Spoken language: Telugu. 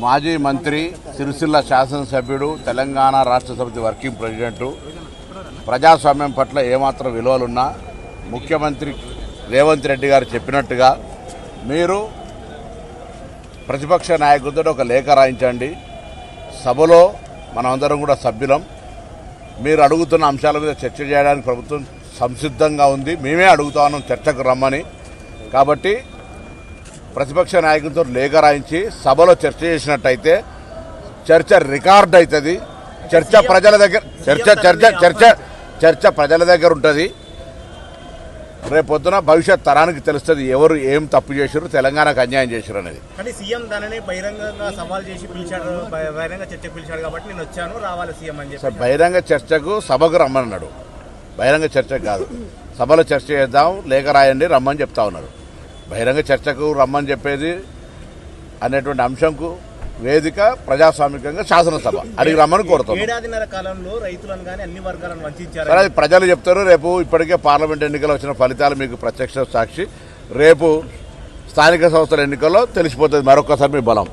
మాజీ మంత్రి సిరిసిల్ల శాసనసభ్యుడు తెలంగాణ రాష్ట్ర సమితి వర్కింగ్ ప్రెసిడెంటు ప్రజాస్వామ్యం పట్ల ఏమాత్రం విలువలున్నా ముఖ్యమంత్రి రేవంత్ రెడ్డి గారు చెప్పినట్టుగా మీరు ప్రతిపక్ష నాయకులతో ఒక లేఖ రాయించండి. సభలో మనమందరం కూడా సభ్యులం. మీరు అడుగుతున్న అంశాల మీద చర్చ చేయడానికి ప్రభుత్వం సంసిద్ధంగా ఉంది. మేమే అడుగుతా ఉన్నాం చర్చకు రమ్మని. కాబట్టి ప్రతిపక్ష నాయకులతో లేఖ రాయించి సభలో చర్చ చేసినట్టయితే చర్చ రికార్డ్ అవుతుంది. చర్చ ప్రజల దగ్గర చర్చ ప్రజల దగ్గర ఉంటుంది. రేపొద్దున భవిష్యత్ తరానికి తెలుస్తుంది ఎవరు ఏం తప్పు చేశారు, తెలంగాణకు అన్యాయం చేశారు అనేది. కానీ సీఎం దానిని బహిరంగంగా సవాల్ చేసి పిలిచాడు, బహిరంగ చర్చకు పిలిచాడు కాబట్టి నేను వచ్చాను, రావాలి సీఎం అని చెప్పి. బహిరంగ చర్చకు సభకు రమ్మన్నాడు, బహిరంగ చర్చకు కాదు. సభలో చర్చ చేద్దాం, లేఖ రాయండి, రమ్మని చెప్తా ఉన్నారు. బహిరంగ చర్చకు రమ్మని చెప్పేది అనేటువంటి అంశంకు వేదిక ప్రజాస్వామికంగా శాసనసభ అడిగి రమ్మని కోరుతాం. ఏడాదిన్నర కాలంలో రైతులను కానీ అన్ని వర్గాలను వంచారు. సరే, అది ప్రజలు చెప్తారు. రేపు ఇప్పటికే పార్లమెంట్ ఎన్నికలు వచ్చిన ఫలితాలు మీకు ప్రత్యక్ష సాక్షి. రేపు స్థానిక సంస్థల ఎన్నికల్లో తెలిసిపోతుంది మరొకసారి మీ బలం.